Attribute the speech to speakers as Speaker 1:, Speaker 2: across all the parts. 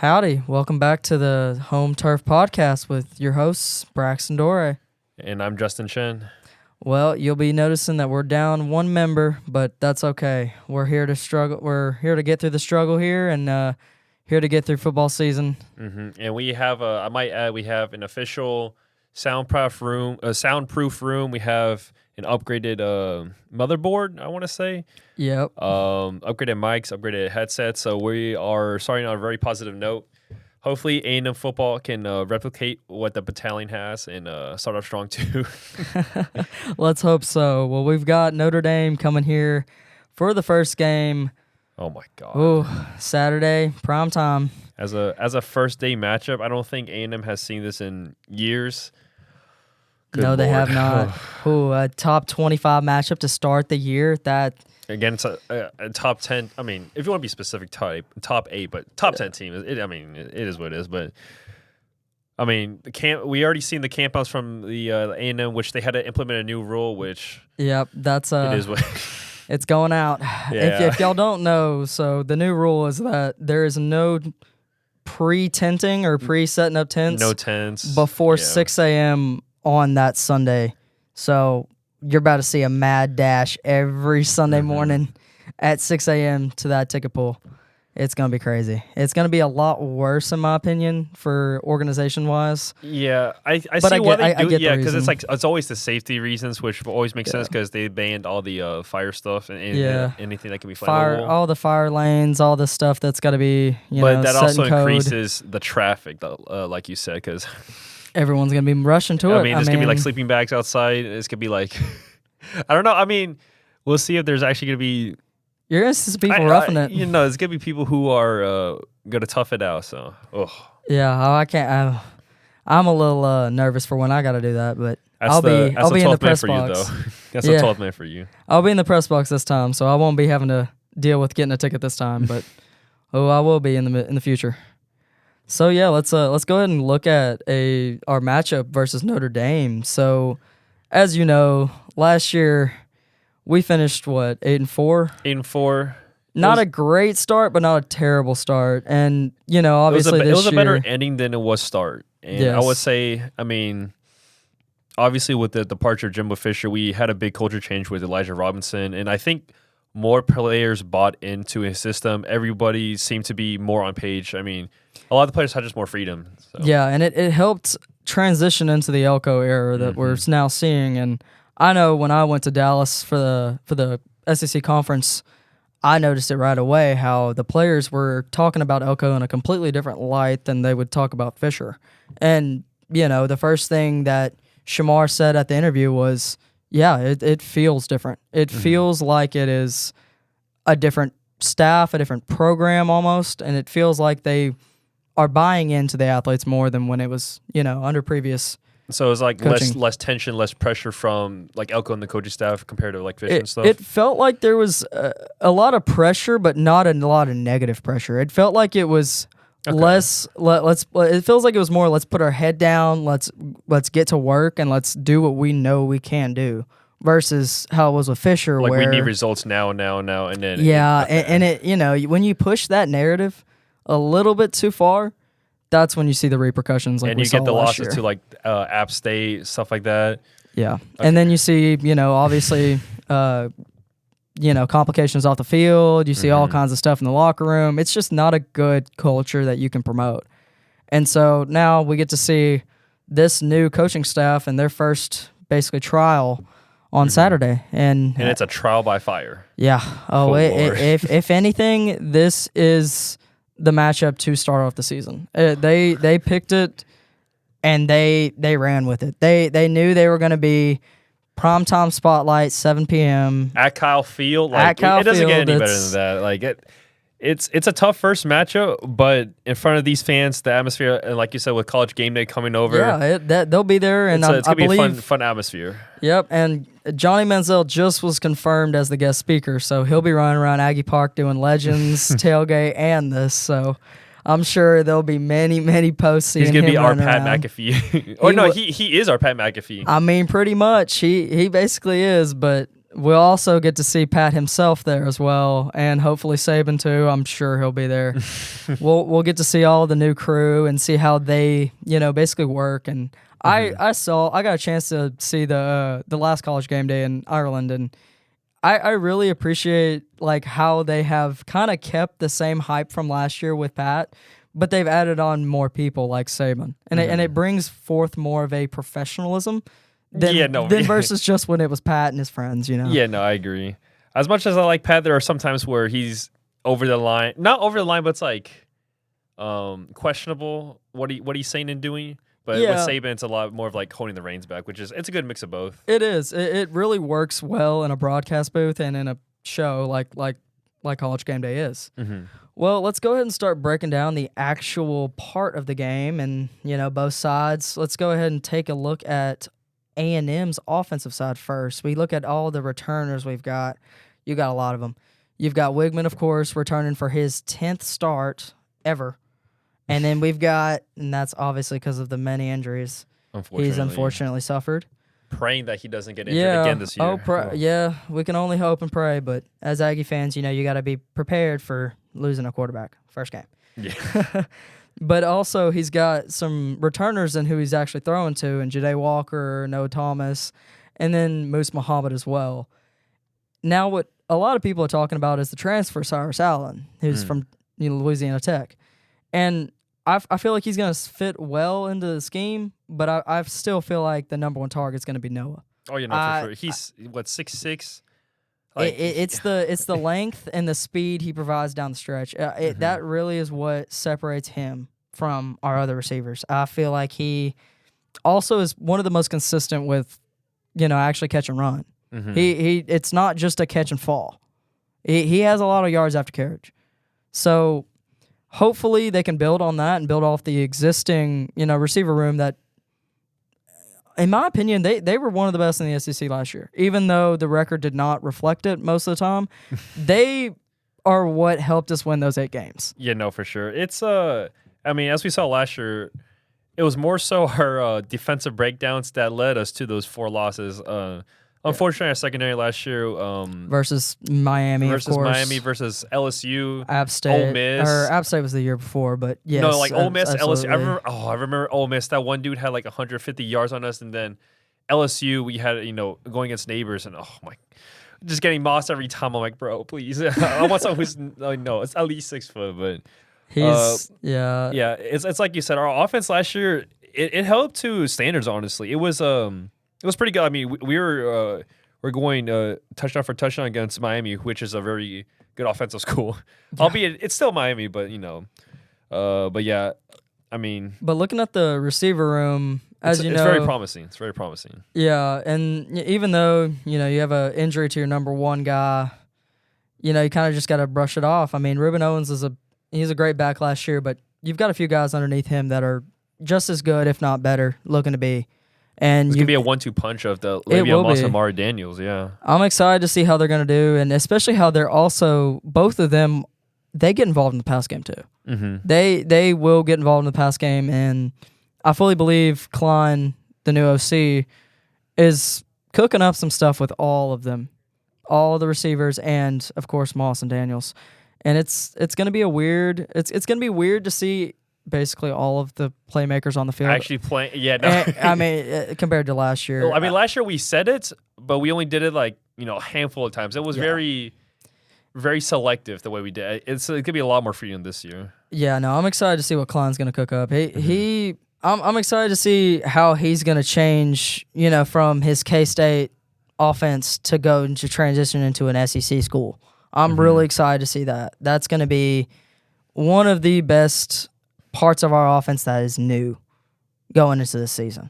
Speaker 1: Howdy, welcome back to the Home Turf Podcast with your hosts, Braxton Dore.
Speaker 2: And I'm Justin Shen.
Speaker 1: Well, you'll be noticing that we're down one member, but that's okay. We're here to struggle. We're here to get through the struggle here and here to get through football season.
Speaker 2: Mm-hmm. And we have, I might add, we have an official soundproof room. We have an upgraded motherboard, I want to say.
Speaker 1: Yep.
Speaker 2: Upgraded mics, upgraded headsets. So we are starting on a very positive note. Hopefully A&M football can replicate what the battalion has and start off strong too.
Speaker 1: Let's hope so. Well, we've got Notre Dame coming here for the first game.
Speaker 2: Oh my God.
Speaker 1: Ooh, Saturday, prime time.
Speaker 2: As a first day matchup, I don't think A&M has seen this in years. Good
Speaker 1: no, they
Speaker 2: Lord.
Speaker 1: have not. Ooh, a top 25 matchup to start the year. That
Speaker 2: again, it's a top 10. I mean, if you want to be specific, top 8, but top 10 team. It is what it is. But I mean, we already seen the campouts from the A&M, which they had to implement a new rule. Which
Speaker 1: that's
Speaker 2: it is what
Speaker 1: it's going out.
Speaker 2: Yeah.
Speaker 1: If y'all don't know, so the new rule is that there is no pre-tenting or pre-setting up tents.
Speaker 2: No tents
Speaker 1: before 6 a.m. on that Sunday. So you're about to see a mad dash every Sunday morning at 6 a.m. to that ticket pool. It's going to be crazy. It's going to be a lot worse, in my opinion, for organization-wise.
Speaker 2: Yeah, I see
Speaker 1: I
Speaker 2: why
Speaker 1: get,
Speaker 2: they do.
Speaker 1: Yeah,
Speaker 2: because it's always the safety reasons, which always makes sense because they banned all the fire stuff and anything that can be flammable.
Speaker 1: All the fire lanes, all the stuff that's got to be,
Speaker 2: but that
Speaker 1: set
Speaker 2: also
Speaker 1: in code.
Speaker 2: Increases the traffic, like you said, because
Speaker 1: everyone's going to be rushing to it.
Speaker 2: I mean, there's going to be like sleeping bags outside. It's going to be like, I don't know. I mean, we'll see if there's actually going to be.
Speaker 1: You're going to see people roughing it.
Speaker 2: There's going to be people who are going to tough it out. So,
Speaker 1: yeah, I can't. I'm a little nervous for when I got to do that, but I'll be in the press box.
Speaker 2: That's a 12th man for you.
Speaker 1: I'll be in the press box this time, so I won't be having to deal with getting a ticket this time. But I will be in the future. So yeah, let's go ahead and look at our matchup versus Notre Dame. So, as you know, last year we finished 8-4.
Speaker 2: 8-4.
Speaker 1: Not a great start, but not a terrible start. And obviously
Speaker 2: it was a better ending than it was start. And
Speaker 1: yes.
Speaker 2: I would say, I mean, obviously with the departure of Jimbo Fisher, we had a big culture change with Elijah Robinson, and I think more players bought into his system. Everybody seemed to be more on page. I mean, a lot of the players had just more freedom. So.
Speaker 1: Yeah, and it helped transition into the Elko era that we're now seeing. And I know when I went to Dallas for the SEC conference, I noticed it right away how the players were talking about Elko in a completely different light than they would talk about Fisher. And, the first thing that Shamar said at the interview was, yeah, it feels different. It feels like it is a different staff, a different program almost, and it feels like they are buying into the athletes more than when it was, under previous.
Speaker 2: So it was like
Speaker 1: coaching.
Speaker 2: less tension, less pressure from like Elko and the coaching staff compared to like Fish and stuff.
Speaker 1: It felt like there was a lot of pressure, but not a lot of negative pressure. It felt like it was less. It feels like it was more. Let's put our head down. Let's get to work and let's do what we know we can do. Versus how it was with Fisher,
Speaker 2: like
Speaker 1: where
Speaker 2: we need results now, and then
Speaker 1: and when you push that narrative a little bit too far, that's when you see the repercussions. Like
Speaker 2: and
Speaker 1: we
Speaker 2: you
Speaker 1: saw
Speaker 2: get the
Speaker 1: last
Speaker 2: losses
Speaker 1: year.
Speaker 2: to like App State, stuff like that.
Speaker 1: Yeah,
Speaker 2: okay.
Speaker 1: And then you see, obviously, complications off the field. You see all kinds of stuff in the locker room. It's just not a good culture that you can promote. And so now we get to see this new coaching staff and their first basically trial on Saturday, and
Speaker 2: it's a trial by fire.
Speaker 1: Yeah. If anything, this is the matchup to start off the season. They picked it, and they ran with it. They knew they were going to be primetime spotlight, 7 p.m.
Speaker 2: at Kyle Field.
Speaker 1: It
Speaker 2: doesn't get any better than that. Like it's a tough first matchup, but in front of these fans, the atmosphere, and like you said, with College Game Day coming over,
Speaker 1: they'll be there, and
Speaker 2: it's gonna
Speaker 1: believe,
Speaker 2: be a fun atmosphere.
Speaker 1: Yep, and Johnny Manziel just was confirmed as the guest speaker, so he'll be running around Aggie Park doing Legends, tailgate, and this. So I'm sure there'll be many posts.
Speaker 2: He's gonna be our Pat
Speaker 1: around.
Speaker 2: McAfee. He is our Pat McAfee.
Speaker 1: I mean, pretty much. He basically is, but we'll also get to see Pat himself there as well, and hopefully Saban too. I'm sure he'll be there. We'll get to see all the new crew and see how they, basically work. And I got a chance to see the last college game day in Ireland, and I really appreciate like how they have kind of kept the same hype from last year with Pat, but they've added on more people like Saban, and it brings forth more of a professionalism than versus just when it was Pat and his friends.
Speaker 2: Yeah, no, I agree. As much as I like Pat, there are some times where he's over the line, not over the line, but it's like questionable what he's saying and doing. But with Saban, it's a lot more of like holding the reins back, it's a good mix of both.
Speaker 1: It is. It really works well in a broadcast booth and in a show like College Game Day is.
Speaker 2: Mm-hmm.
Speaker 1: Well, let's go ahead and start breaking down the actual part of the game and, both sides. Let's go ahead and take a look at A&M's offensive side first. We look at all the returners we've got. You got a lot of them. You've got Wigman, of course, returning for his 10th start ever. And then we've got, and that's obviously because of the many injuries he's unfortunately suffered.
Speaker 2: Praying that he doesn't get injured again this year.
Speaker 1: Yeah, we can only hope and pray. But as Aggie fans, you got to be prepared for losing a quarterback first game.
Speaker 2: Yeah.
Speaker 1: But also he's got some returners in who he's actually throwing to, and Ja'Day Walker, Noah Thomas, and then Moose Muhammad as well. Now what a lot of people are talking about is the transfer Cyrus Allen, who's from Louisiana Tech. And I feel like he's going to fit well into the scheme, but I still feel like the number one target is going to be Noah.
Speaker 2: Oh, for sure. He's, 6'6"? Like,
Speaker 1: it's the length and the speed he provides down the stretch. That really is what separates him from our other receivers. I feel like he also is one of the most consistent with, actually catch and run.
Speaker 2: Mm-hmm.
Speaker 1: It's not just a catch and fall. He has a lot of yards after carriage. So hopefully they can build on that and build off the existing, receiver room that, in my opinion, they were one of the best in the SEC last year. Even though the record did not reflect it most of the time, they are what helped us win those 8 games.
Speaker 2: Yeah, no, for sure. It's as we saw last year, it was more so our defensive breakdowns that led us to those 4 losses. Unfortunately, our secondary last year
Speaker 1: versus Miami,
Speaker 2: versus LSU,
Speaker 1: App State,
Speaker 2: Ole Miss.
Speaker 1: Or App State was the year before, but yes,
Speaker 2: no, like Ole Miss,
Speaker 1: absolutely.
Speaker 2: LSU. I remember Ole Miss. That one dude had like 150 yards on us, and then LSU, we had going against neighbors, and just getting mossed every time. I'm like, bro, please, I want someone who's it's at least 6 foot, but
Speaker 1: he's
Speaker 2: yeah. It's like you said, our offense last year it held up to standards. Honestly, it was pretty good. I mean, we're going touchdown for touchdown against Miami, which is a very good offensive school. Yeah. Albeit it's still Miami, but but yeah, I mean.
Speaker 1: But looking at the receiver room, it's
Speaker 2: very promising. It's very promising.
Speaker 1: Yeah, and even though you have an injury to your number one guy, you kind of just got to brush it off. I mean, Ruben Owens he's a great back last year, but you've got a few guys underneath him that are just as good, if not better, looking to be. And
Speaker 2: it's going to be a 1-2 punch of the Le'Veon Moss and Mari Daniels, yeah.
Speaker 1: I'm excited to see how they're going to do, and especially how they're also, both of them, they get involved in the pass game too.
Speaker 2: Mm-hmm.
Speaker 1: They will get involved in the pass game, and I fully believe Klein, the new OC, is cooking up some stuff with all of them, all the receivers, and, of course, Moss and Daniels. And it's going to be it's going to be weird to see basically all of the playmakers on the field
Speaker 2: actually playing. Yeah, no.
Speaker 1: I mean, compared to last year.
Speaker 2: I mean, last year we said it, but we only did it like a handful of times. It was very, very selective the way we did it. It could be a lot more freedom this year.
Speaker 1: Yeah, no, I'm excited to see what Klein's going to cook up. I'm excited to see how he's going to change, from his K-State offense to go into transition into an SEC school. I'm really excited to see that. That's going to be one of the best parts of our offense that is new going into this season.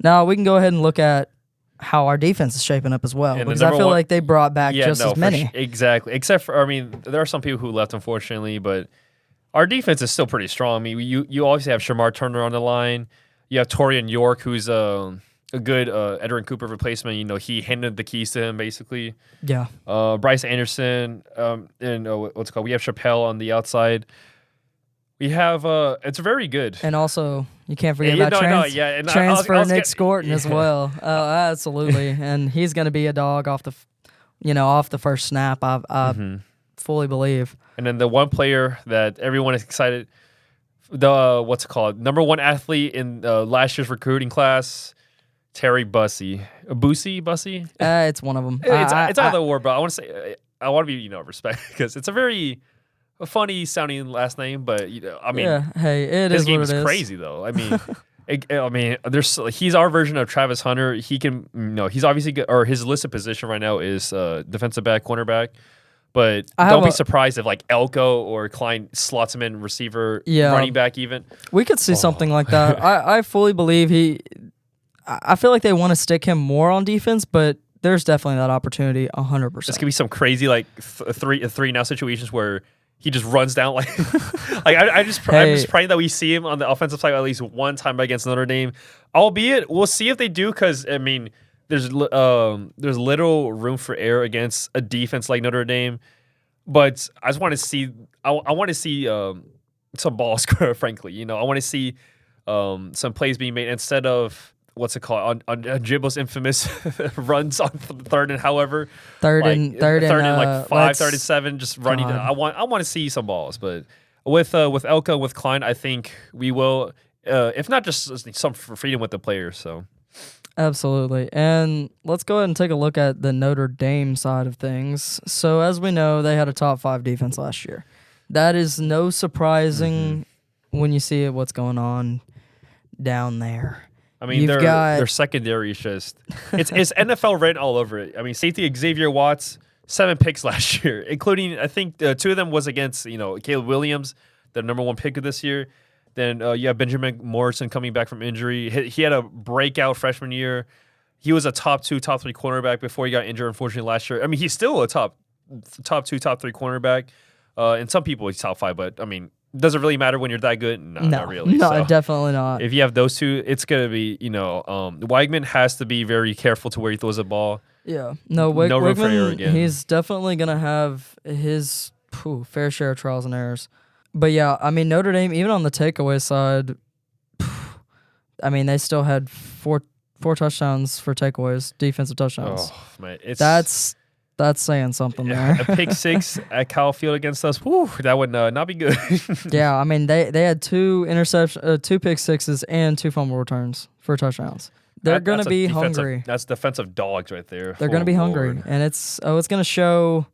Speaker 1: Now, we can go ahead and look at how our defense is shaping up as well, and because I feel like they brought back just as many.
Speaker 2: Exactly. Except for, there are some people who left, unfortunately, but our defense is still pretty strong. I mean, you obviously have Shamar Turner on the line. You have Torian York, who's a good Edwin Cooper replacement. He handed the keys to him, basically.
Speaker 1: Yeah.
Speaker 2: Bryce Anderson, and what's it called? We have Chappelle on the outside. We have it's very good,
Speaker 1: and also you can't forget about transfer Nick Scorton as well. Oh, absolutely, and he's going to be a dog off off the first snap. I fully believe.
Speaker 2: And then the one player that everyone is excited, what's it called? Number one athlete in last year's recruiting class, Terry Bussey. Bussey?
Speaker 1: It's one of them.
Speaker 2: It's either or, but I want to say I want to be respect because it's a very funny sounding last name, but I mean,
Speaker 1: hey,
Speaker 2: his game is crazy though. I mean, he's our version of Travis Hunter. He can, he's obviously good, or his listed position right now is defensive back, cornerback. But don't be surprised if like Elko or Klein slots him in receiver, running back even.
Speaker 1: We could see something like that. I fully believe I feel like they want to stick him more on defense, but there's definitely that opportunity 100%.
Speaker 2: This could be some crazy like three now situations where he just runs down like I'm just praying that we see him on the offensive side at least one time against Notre Dame. Albeit we'll see if they do, because I mean there's little room for error against a defense like Notre Dame. But I just want to see I want to see some balls, frankly. I want to see some plays being made instead of what's it called on Jimbo's infamous runs on third and however
Speaker 1: third and
Speaker 2: like 5, third and 7, just running. I want to see some balls, but with Elko, with Klein, I think we will, if not just some freedom with the players. So
Speaker 1: absolutely. And let's go ahead and take a look at the Notre Dame side of things. So as we know, they had a top 5 defense last year. That is no surprising when you see what's going on down there.
Speaker 2: I mean, their secondary is just it's NFL written all over it. I mean, safety Xavier Watts, 7 picks last year, including I think 2 of them was against Caleb Williams, the number 1 pick of this year. Then you have Benjamin Morrison coming back from injury. He had a breakout freshman year. He was a top 2, top 3 cornerback before he got injured, unfortunately, last year. I mean, he's still a top 2, top 3 cornerback. And some people he's top 5, but I mean, does it really matter when you're that good? No, not really.
Speaker 1: No, so definitely not.
Speaker 2: If you have those two, it's going to be, Weigman has to be very careful to where he throws the ball.
Speaker 1: Yeah. No room for error again. He's definitely going to have his fair share of trials and errors. But yeah, I mean, Notre Dame, even on the takeaway side, I mean, they still had four touchdowns for takeaways, defensive touchdowns.
Speaker 2: Oh, man.
Speaker 1: That's saying something there.
Speaker 2: A pick 6 at Cal Field against us, that would not be good.
Speaker 1: Yeah, I mean, they had 2 pick 6s and 2 fumble returns for touchdowns. They're going to be hungry.
Speaker 2: That's defensive dogs right there.
Speaker 1: They're going to be hungry, and it's going to show.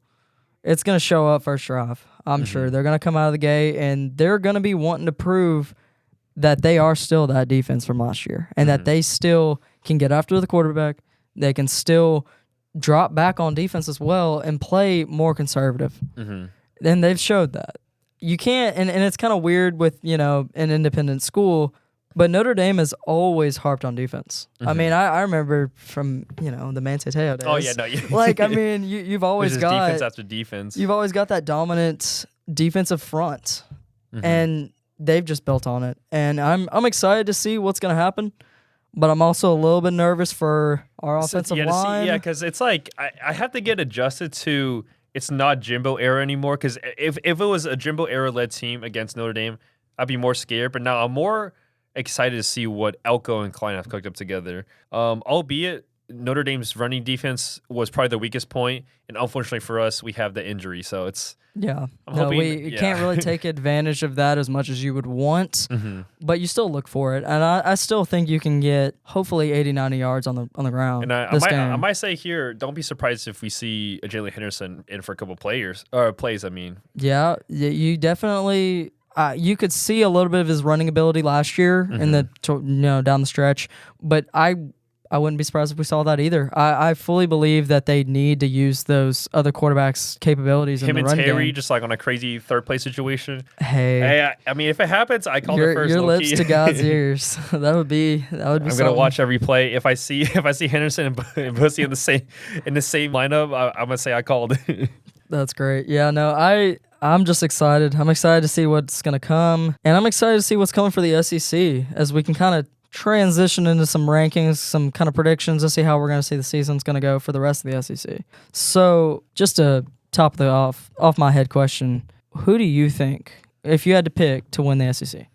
Speaker 1: It's going to show up first drive. I'm sure they're going to come out of the gate, and they're going to be wanting to prove that they are still that defense from last year, and that they still can get after the quarterback. They can still drop back on defense as well and play more conservative. And they've showed that. You can't, and it's kind of weird with, an independent school, but Notre Dame has always harped on defense. I mean, I remember from, the Manti Te'o days.
Speaker 2: Oh, yeah, no.
Speaker 1: Like, I mean, you've always got
Speaker 2: defense after defense.
Speaker 1: You've always got that dominant defensive front, and they've just built on it. And I'm excited to see what's going to happen. But I'm also a little bit nervous for our offensive line.
Speaker 2: Yeah, because it's like I have to get adjusted to it's not Jimbo era anymore. Because if it was a Jimbo era-led team against Notre Dame, I'd be more scared. But now I'm more excited to see what Elko and Klein have cooked up together. Albeit Notre Dame's running defense was probably the weakest point, and unfortunately for us, we have the injury. So it's
Speaker 1: we can't really take advantage of that as much as you would want, but you still look for it, and I still think you can get hopefully 80, 90 yards on the ground.
Speaker 2: And I might say here, don't be surprised if we see a Jalen Henderson in for a couple plays. I mean,
Speaker 1: yeah, you definitely. You could see a little bit of his running ability last year in the down the stretch, but I wouldn't be surprised if we saw that either. I fully believe that they need to use those other quarterbacks' capabilities in the run game.
Speaker 2: Him and Terry just like on a crazy third place situation.
Speaker 1: Hey,
Speaker 2: I mean, if it happens, I call it first.
Speaker 1: Your lips to God's ears. That would be. I'm
Speaker 2: gonna watch every play. If I see Henderson and Bussey in the same lineup, I'm gonna say I called.
Speaker 1: That's great. Yeah, no, I'm just excited. I'm excited to see what's going to come. And I'm excited to see what's coming for the SEC as we can kind of transition into some rankings, some kind of predictions to see how we're going to see the season's going to go for the rest of the SEC. So just to top the off my head question, who do you think, if you had to pick, to win the SEC?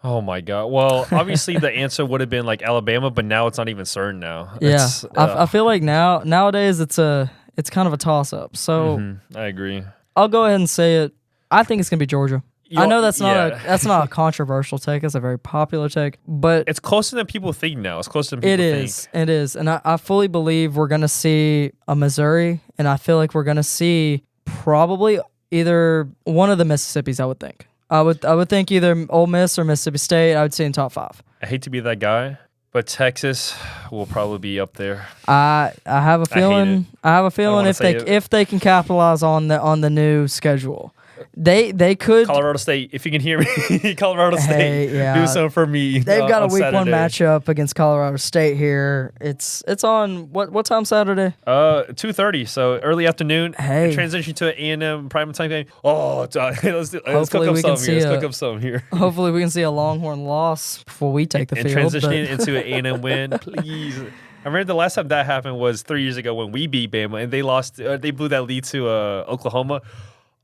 Speaker 2: Oh, my God. Well, obviously the answer would have been like Alabama, but now it's not even certain now.
Speaker 1: Yeah, I feel like nowadays it's a it's kind of a toss-up. So
Speaker 2: I agree.
Speaker 1: I'll go ahead and say it. I think it's going to be Georgia. I know that's not
Speaker 2: yeah.
Speaker 1: that's not a controversial take. It's a very popular take, but
Speaker 2: It's closer than people think now. It's closer than people think.
Speaker 1: It is. And I fully believe we're going to see a Missouri, and I feel like we're going to see probably either one of the Mississippis, I would think. I would think either Ole Miss or Mississippi State. I would say in top 5.
Speaker 2: I hate to be that guy, but Texas will probably be up there.
Speaker 1: I have a feeling. I have a feeling if they can capitalize on the new schedule, they could.
Speaker 2: Colorado State, if you can hear me, Colorado State, do something for me.
Speaker 1: They've got a week
Speaker 2: Saturday.
Speaker 1: 1 matchup against Colorado State here. It's on what time Saturday?
Speaker 2: 2:30, so early afternoon.
Speaker 1: Hey,
Speaker 2: transition to an A&M prime time game. Oh, let's cook up some here.
Speaker 1: Hopefully we can see a Longhorn loss before we take the field.
Speaker 2: And transitioning into an A&M win, please. I remember the last time that happened was 3 years ago when we beat Bama and they lost. They blew that lead to Oklahoma.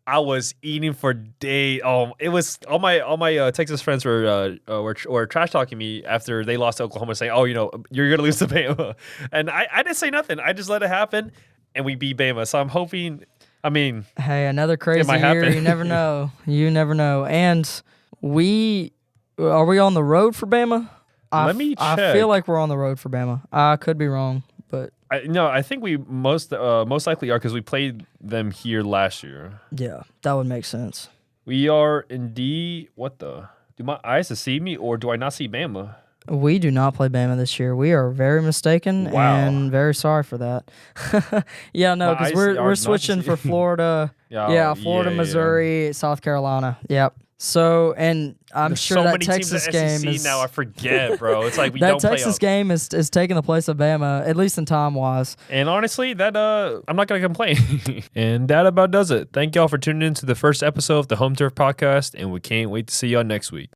Speaker 2: I was eating for days. It was all my Texas friends were trash talking me after they lost to Oklahoma, saying, "Oh, you're gonna lose to Bama," and I didn't say nothing. I just let it happen, and we beat Bama. So I'm hoping. I mean,
Speaker 1: hey, another crazy year.
Speaker 2: Happen.
Speaker 1: You never know. You never know. And are we on the road for Bama?
Speaker 2: Let me check.
Speaker 1: I feel like we're on the road for Bama. I could be wrong, but
Speaker 2: I think we most likely are because we played them here last year.
Speaker 1: Yeah, that would make sense.
Speaker 2: We are indeed. What the? Do my eyes deceive me, or do I not see Bama?
Speaker 1: We do not play Bama this year. We are very mistaken and very sorry for that. Yeah, no, because we're switching for Florida. Florida, Missouri, South Carolina. Yep. So, and I'm sure that Texas game is
Speaker 2: now. I forget, bro. It's like
Speaker 1: that Texas game is taking the place of Bama, at least in time wise.
Speaker 2: And honestly, that I'm not gonna complain. And that about does it. Thank y'all for tuning in to the first episode of the Home Turf Podcast, and we can't wait to see y'all next week.